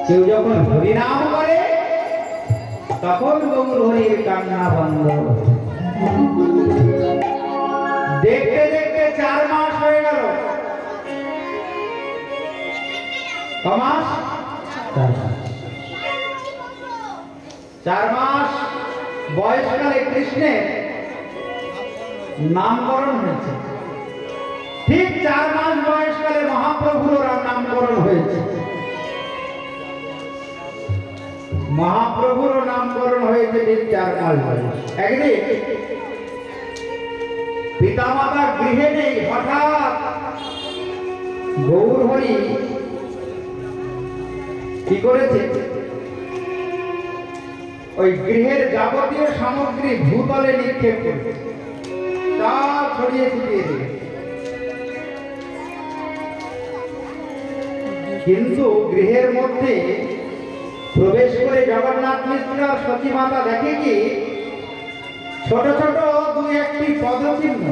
কেউ যখন হরিনাম করে তখন গৌর হরির কান্না বন্ধ। দেখতে দেখতে 4 মাস হয়ে গেল। কমাস 4 মাস বয়সকালে কৃষ্ণের নামকরণ হয়েছে। ঠিক 4 মাস বয়সকালে মহাপ্রভুর নামকরণ হয়েছে। মহাপ্রভুর নামকরণ হয়েছে ঠিক 4 মাস বয়স। একদিন পিতামাতা গৃহে নেই, হঠাৎ গৌর হরি কি করেছে, ওই গৃহের যাবতীয় সামগ্রী ভূতলে নিক্ষেপ করেছে, সব ছড়িয়ে ছিটিয়ে দিয়েছে। কিন্তু গৃহের মধ্যে প্রবেশ করে জগন্নাথ মিশ্র সতীমাতা দেখে কি ছোট ছোট 2-1টি পদচিহ্ন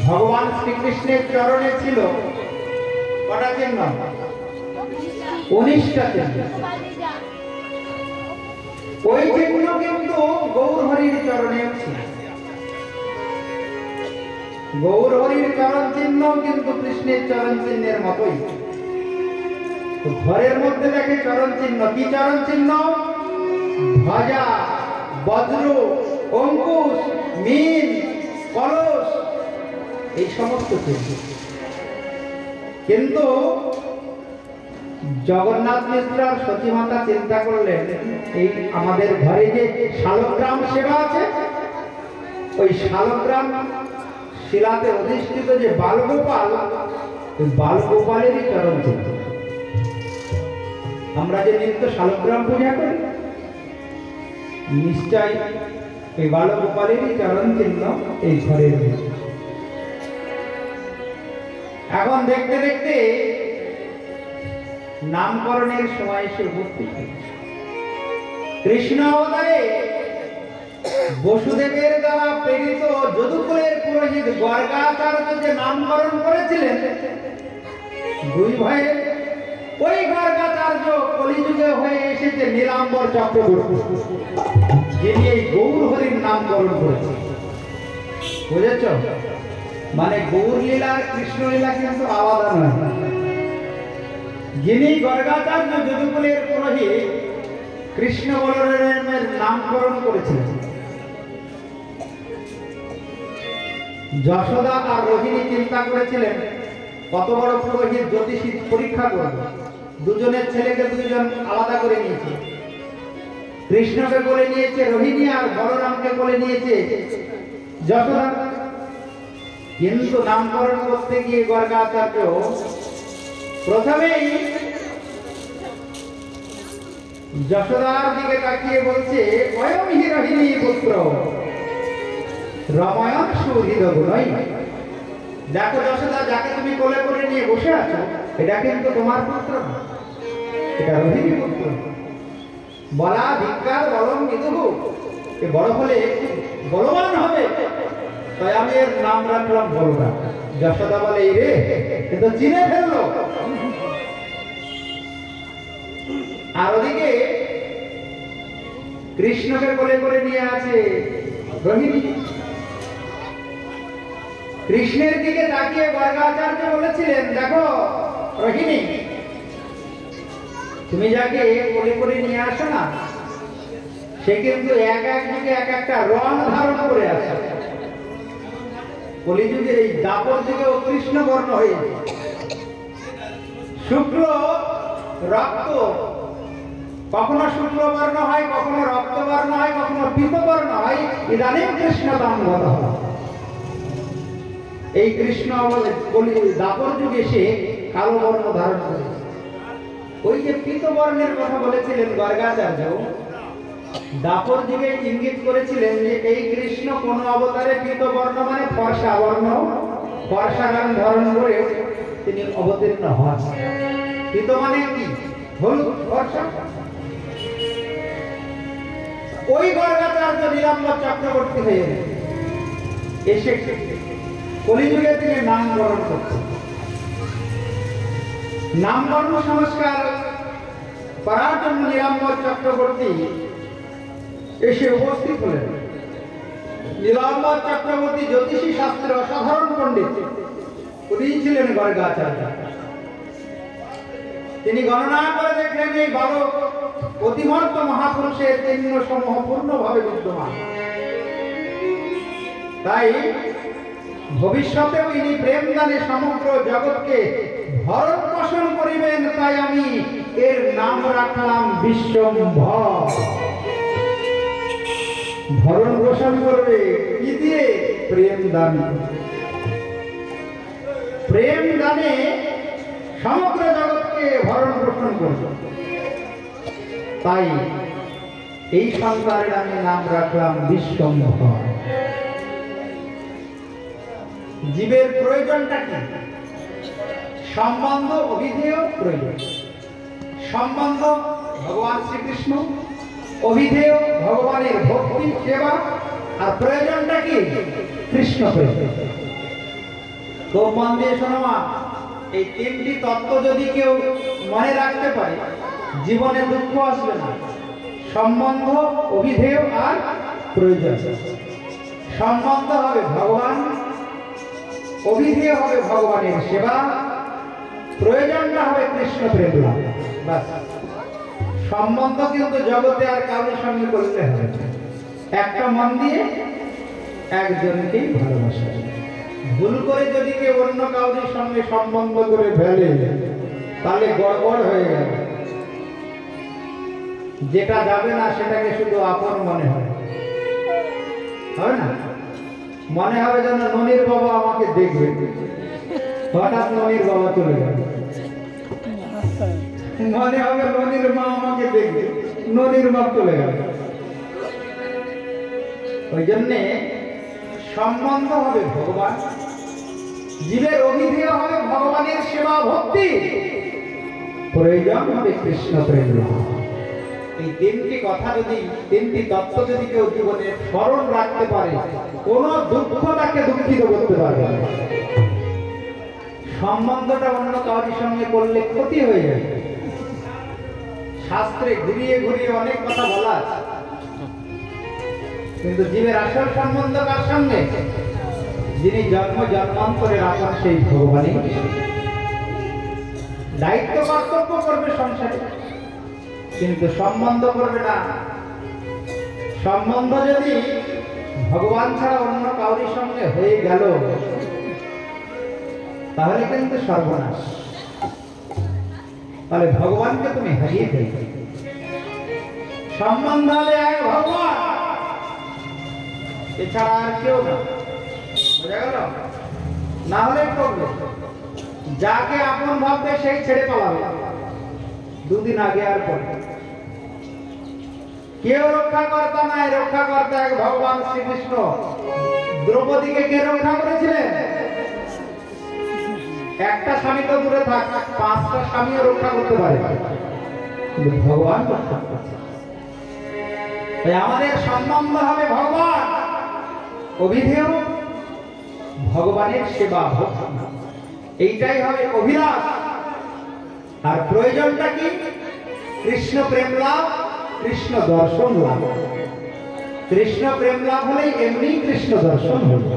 ভগবান শ্রীকৃষ্ণের চরণে ছিল। কটা চিহ্ন? 19টা চিহ্ন। ওই চিহ্ন কিন্তু গৌর হরির চরণে ছিল। গৌর হরির চরণ চিহ্ন কিন্তু কৃষ্ণের চরণ চিহ্নের মতোই। ঘরের মধ্যে দেখে চরণ চিহ্ন। কি চরণ চিহ্ন? ধ্বজা, বজ্র, অঙ্কুশ, মীন, কলস, এই সমস্ত চিহ্ন। কিন্তু জগন্নাথ মিশ্র সতীমাতা চিন্তা করলেন, এই আমাদের ঘরে যে শালগ্রাম সেবা আছে, ওই শালগ্রাম শিলাতে অধিষ্ঠিত যে বালগোপাল, ওই বালগোপালেরই চরণ চিহ্ন। আমরা যে নিত্য শালগ্রাম পূজা করি, নিশ্চয় এই বালগোপালেরই চরণ চিহ্ন এই ঘরের মধ্যে। এখন দেখতে দেখতে নামকরণের সময় এসে উপস্থিত। কৃষ্ণ অবতারে বসুদেবের দ্বারা প্রেরিত যদুকুলের পুরোহিত গর্গাচার্য যে নামকরণ করেছিলেন, 2 ভাইয়ের ওই গর্গাচার্য কলিযুগে হয়ে এসেছে নীলাম্বর চক্রবর্তী, যিনি এই গৌর হরির নামকরণ করেছেন। বুঝেছ? মানে গৌর লীলা কৃষ্ণ লীলা কিন্তু আলাদা নয়। যিনি গর্গাচার্য যদুকুলের পুরোহিত কৃষ্ণ বলরামের নামকরণ করেছিলেন। যশোদা আর রোহিণী চিন্তা করেছিলেন কত বড় পুরোহিত জ্যোতিষী পরীক্ষা করবে। দুজনের ছেলেকে 2জন আলাদা করে নিয়েছে। কৃষ্ণকে বলে নিয়েছে রোহিণী, আর বলরামকে বলে নিয়েছে যশোদা। কিন্তু নামকরণ করতে গিয়ে গর্গাচার্য প্রথমেই যশোদার দিকে তাকিয়ে বলছে, অয়ং হি রোহিণী পুত্র রময়ন সুহৃদ গুণই। দেখো যশোদা, যাকে তুমি কোলে করে নিয়ে বসে আছো, এটা কিন্তু তোমার পুত্র না, এটা রোহিণী পুত্র। বলা ভিক্ষার বলম বিদুহু, এ বড় হলে বলবান হবে, তাই আমি এর নাম রাখলাম বলরাম। যশোদা বলে, এই রে, এ তো চিনে ফেললো। আর ওদিকে কৃষ্ণকে কোলে করে নিয়ে আছে রোহিণী। কৃষ্ণের দিকে তাকিয়ে গর্গাচার্য বলেছিলেন, দেখো রোহিণী, তুমি যাকে কোলে করে নিয়ে আসো না, সে কিন্তু এক যুগে এক একটা রং ধারণ করে আসে। কলিযুগে এই দাপর যুগেও কৃষ্ণ বর্ণ হয়েছে। শুক্ল রক্ত, কখনো শুক্ল বর্ণ হয়, কখনো রক্ত বর্ণ হয়, কখনো পীত বর্ণ হয়। ইদানিং কৃষ্ণ দামোদর হয়। এই কৃষ্ণ দাপর যুগে সে কালো বর্ণ ধারণ করেছে। ওই যে পীত বর্ণের কথা বলেছিলেন গর্গাচার্য, দাপর যুগে ইঙ্গিত করেছিলেন যে এই কৃষ্ণ কোন অবতারে পীত বর্ণ মানে ফর্সা বর্ণ, ফর্সা রং ধারণ করে তিনি অবতীর্ণ হন। পীত মানে কি? হলুদ, ফর্সা। ওই গর্গাচার্য নীলাম্বর চক্রবর্তী হয়ে এসে কলিযুগে তিনি নামকরণ করছেন। নামকর্ম সংস্কার করার জন্য নীলাম্বর চক্রবর্তী এসে উপস্থিত হলেন। নীলাম্বর চক্রবর্তী জ্যোতিষী শাস্ত্রের অসাধারণ পণ্ডিত, উনি ছিলেন গর্গাচার্য। তিনি গণনা করে দেখলেন এই বালক অতিমর্ত মহাপুরুষের চিহ্ন সমূহ পূর্ণভাবে বিদ্যমান, তাই ভবিষ্যতেও ইনি প্রেমদানে সমগ্র জগৎকে ভরণ পোষণ করিবেন। তাই আমি এর নাম রাখলাম বিশ্বম্ভর। ভরণ পোষণ করবে কি দিয়ে? প্রেম দান। প্রেম দানে সমগ্র জগৎকে ভরণ পোষণ করবে, তাই এই সন্তানের আমি নাম রাখলাম বিশ্বম্ভর। জীবের প্রয়োজনটা কি? সম্বন্ধ, অভিধেয় প্রয়োজন। সম্বন্ধ ভগবান শ্রীকৃষ্ণ, অভিধেয় ভগবানের ভক্তি সেবা, আর প্রয়োজনটা কি? কৃষ্ণ প্রেম। খুব মন দিয়ে শোনো মা, এই তিনটি তত্ত্ব যদি কেউ মনে রাখতে পারে জীবনে দুঃখ আসবে না। সম্বন্ধ, অভিধেয় আর প্রয়োজন। সম্বন্ধ হবে ভগবান, অভিধেয় হবে ভগবানের সেবা, প্রয়োজনটা হবে কৃষ্ণ প্রেম লাভ। বাস। সম্বন্ধ কিন্তু জগতে আর কারোর সঙ্গে করতে হবে, একটা মন দিয়ে একজনকেই ভালোবাসা। ভুল করে যদি কেউ অন্য কাউরির সঙ্গে সম্বন্ধ করে ফেলে তাহলে গড়বড় হয়ে গেল। যেটা যাবে না সেটাকে শুধু আপন মনে হয়, হবে না? মনে হবে যেন ননির বাবা আমাকে দেখবে, হঠাৎ ননির বাবা চলে যাবে। মনে হবে ননির মা আমাকে দেখবে, ননির মা চলে যাবে। ওই জন্যে সম্বন্ধ হবে ভগবান, জীবের অভিধেয় হবে ভগবানের সেবা ভক্তি, প্রয়োজন হবে কৃষ্ণ প্রেম। এই তিনটি কথা যদি, তিনটি তত্ত্ব যদি কেউ জীবনে স্মরণ রাখতে পারে, কোন দুঃখ তাকে দুঃখিত করতে পারবে না। সম্বন্ধটা অন্য কাউরির সঙ্গে করলে ক্ষতি হয়ে যাবে। শাস্ত্রে ঘুরিয়ে ঘুরিয়ে অনেক কথা বলা আছে, কিন্তু জীবের আসল সম্বন্ধ কার সঙ্গে? যিনি জন্ম জন্মান্তরে রাখার সেই ভগবানই। দায়িত্ব কর্তব্য করবে সংসারে, কিন্তু সম্বন্ধ করবে না। সম্বন্ধ যদি ভগবান ছাড়া অন্য কাউরির সঙ্গে হয়ে গেল তাহলে কিন্তু সর্বনাশ। তাহলে ভগবানকে তুমি হারিয়ে ফেলবে। সম্বন্ধ হবে এক ভগবান, এছাড়া আর কেউ না। বোঝা গেল? না হলে করবে যাকে আপন ভাববে সেই ছেড়ে পালাবে দুদিন আগে আর পরে। কেউ রক্ষা কর্তা নাই, রক্ষা কর্তা এক ভগবান শ্রীকৃষ্ণ। দ্রৌপদীকে কে রক্ষা করেছিলেন? একটা স্বামী তো দূরে থাক, 5টা স্বামীও রক্ষা করতে পারে, কিন্তু ভগবান রক্ষা করছে। তাই আমাদের সম্বন্ধ হবে ভগবান, অভিধেয় ভগবানের সেবা ভক্তি, এইটাই হবে অভিলাষ। আর প্রয়োজনটা কি? কৃষ্ণ প্রেম লাভ, কৃষ্ণ দর্শন লাভ। কৃষ্ণ প্রেম লাভ হলেই এমনি কৃষ্ণ দর্শন হবে।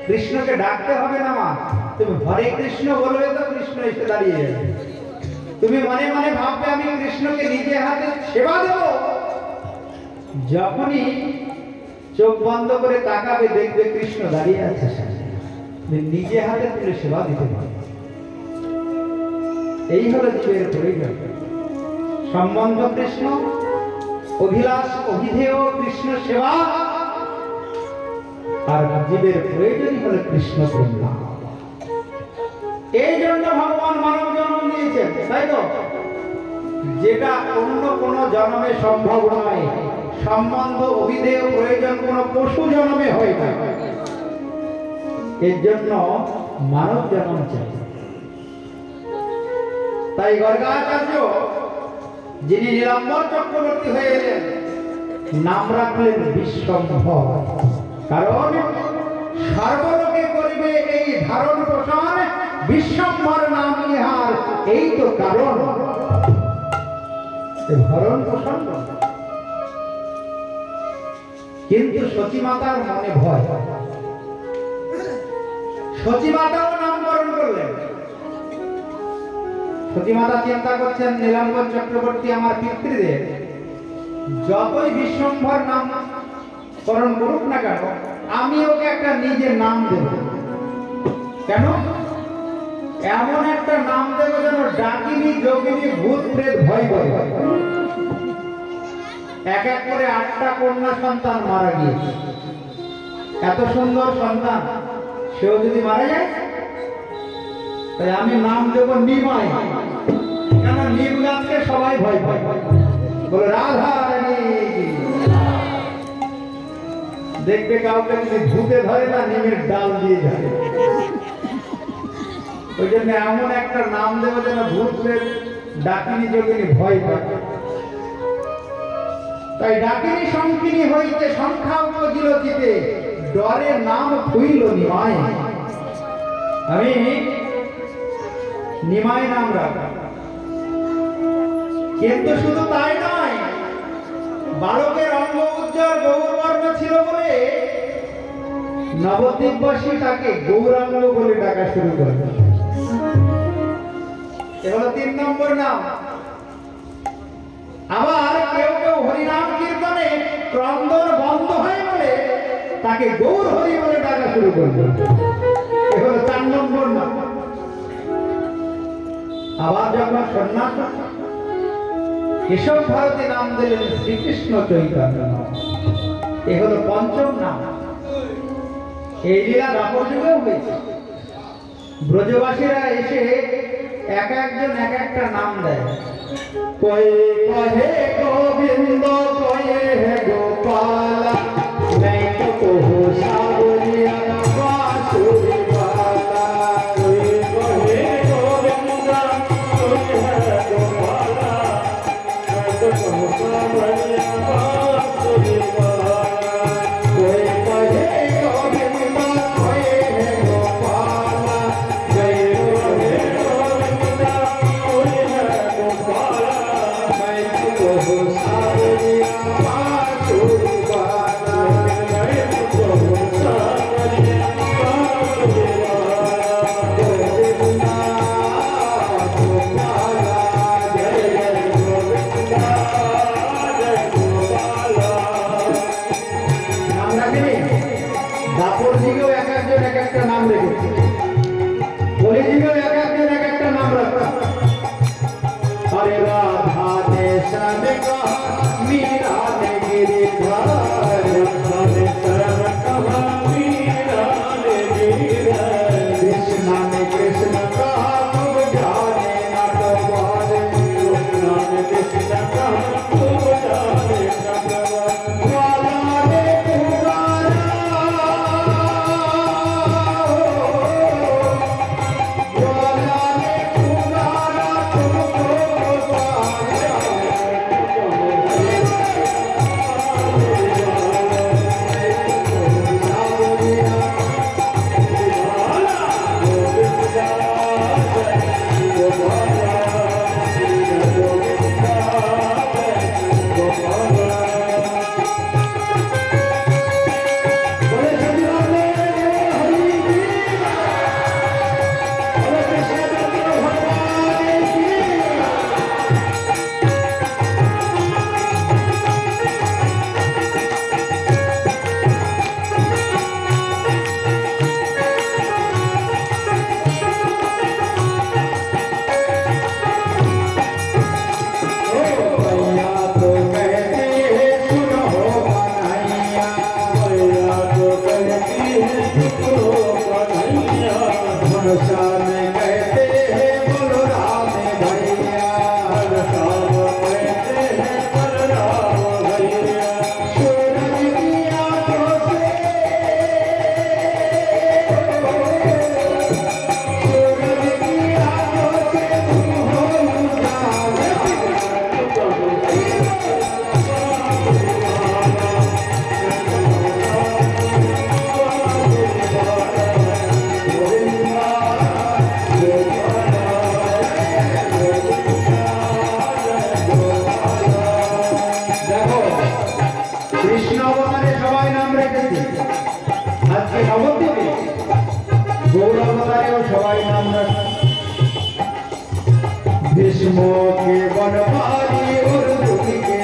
কৃষ্ণকে ডাকতে হবে না মা, তুমি হরে কৃষ্ণ বলবে তো কৃষ্ণ এসে দাঁড়িয়ে যাবে। তুমি মনে মনে ভাববে আমি কৃষ্ণকে নিজে হাতে সেবা দেব, যখনই চোখ বন্ধ করে তাকাবে দেখবে কৃষ্ণ দাঁড়িয়ে আছে, নিজে হাতে তুলে সেবা দিতে পারবে। এই হলো জীবের প্রয়োজন। সম্বন্ধ কৃষ্ণ, অভিলাষ অভিধেয় কৃষ্ণ সেবা, আর জীবের প্রয়োজনই হলো কৃষ্ণ প্রেম। এই জন্য ভগবান মানব জন্ম দিয়েছেন, তাই তো? যেটা অন্য কোন জন্মে সম্ভব নয়। সম্বন্ধ অভিধেয় প্রয়োজন কোন পশু জন্মে হয় না, এর জন্য মানব জন্ম চাই। তাই গর্গাচার্য যিনি নীলাম্বর চক্রবর্তী হয়ে এলেন নাম রাখলেন বিশ্বম্ভর। কারণ সর্বলোকে করিবে এই ধারণ পোষণ বিশ্বম্ভর নাম ইহার, এই তো কারণ ভরণ পোষণ। কিন্তু সতীমাতার মনে ভয়, সতীমাতাও নামকরণ করলেন। সতীমাতা চিন্তা করছেন, নীলাম্বর চক্রবর্তী আমার পিতৃদেব যতই বিশ্বম্ভর নাম করণ করুক না কেন, আমি ওকে একটা নিজের নাম দেব। কেন? এমন একটা নাম দেব যেন ডাকিনী যোগিনী ভূত প্রেত ভয় করে। এক এক করে 8টা কন্যা সন্তান মারা গিয়েছে। এত সুন্দর সন্তান, সেও যদি মারা যায়, তাই আমি নাম দেব নিমাই। কেন? নিম গাছকে সবাই ভয় পায়, বলে রাধা রানী। দেখবে কাউকে যদি ভূতে ধরে না, নিমের ডাল দিয়ে যায়। ওই জন্য এমন একটা নাম দেব যেন ভূত প্রেত ডাকিনী যোগিনী ভয় পায়। তাই ডাকিনী সংকিনী হইতে সংখ্যা উপজিল চিতে, ডরে নাম হইল নিমাই। আমি নিমাই নাম রাখা। কিন্তু শুধু তাই নয়, বালকের অঙ্গ উজ্জ্বল গৌরবর্ণ ছিল বলে নবদ্বীপবাসী তাকে গৌরাঙ্গ বলে ডাকা শুরু করে। এ হলো 3 নম্বর নাম। আবার কেউ কেউ হরিনাম কীর্তনে ক্রন্দন বন্ধ হয় বলে তাকে গৌর হরি বলে ডাকা শুরু করবে। এ হলো 4 নম্বর নাম। আবার যখন সন্ন্যাস কেশব ভারতী নাম দিলেন শ্রীকৃষ্ণ চৈতন্য। এ হলো 5ম নাম। এই লীলা দ্বাপর যুগেও হয়েছে। ব্রজবাসীরা এসে এক একজন এক একটা নাম দেয়। কয়ে কহে গোবিন্দ, কয়ে হে গোপাল, मैं तो कहो सावरिया बांसुरी वाला। कोई कहे गोविंद, कोई है गोपाल, मैं तो कहो सावरिया बांसुरी वाला। कोई कहे गोविंद, कोई है गोपाल, कोई कहे गोविंद, कोई है गोपाल, मैं तो कहो सावरिया बांसुरी वाला। দাপর দিকেও এক একজন এক একটা নাম রেখেছে, বলি দিকেও এক একজন এক একটা নাম রাখা। হরে রাধা ने सब कहा, मीरा ने गिरिधर, राधा ने सब कहा, मीरा ने गिरिधर। कृष्णा ने कृष्ण कहा, तुम जाने न कबारे, कृष्णा ने कृष्ण कहा, तुम जाने न कबारे। वाला ने पुकारा, वाला ने पुकारा, तुमको पुकारा। भीष्म के बनवारी अर्जुन के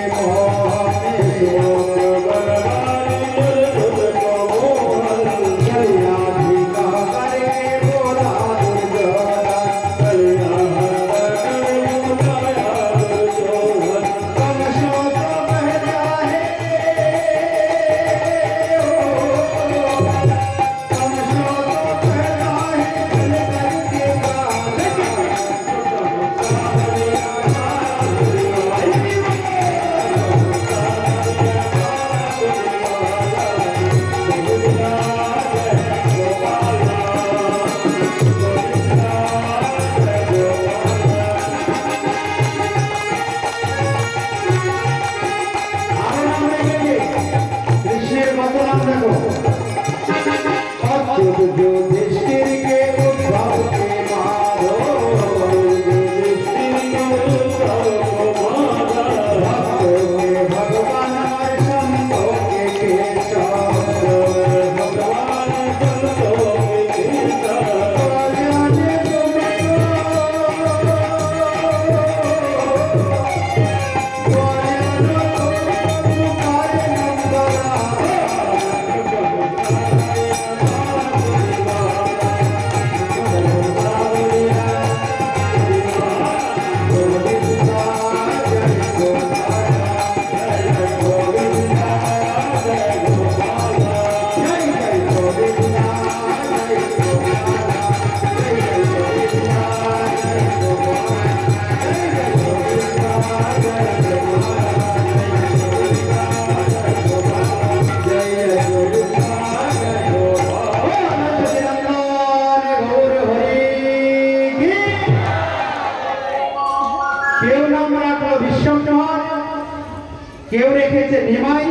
কেউ রেখেছে নিমাই,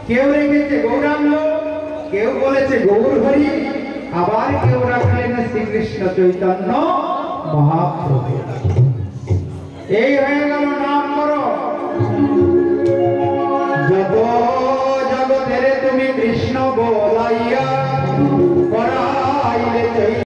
কেউ রেখেছে গৌরাঙ্গ, কেউ বলেছে গৌর হরি, আবার কেউ রাখলেন শ্রীকৃষ্ণ চৈতন্য মহাপ্রভু। এই হয়ে গেল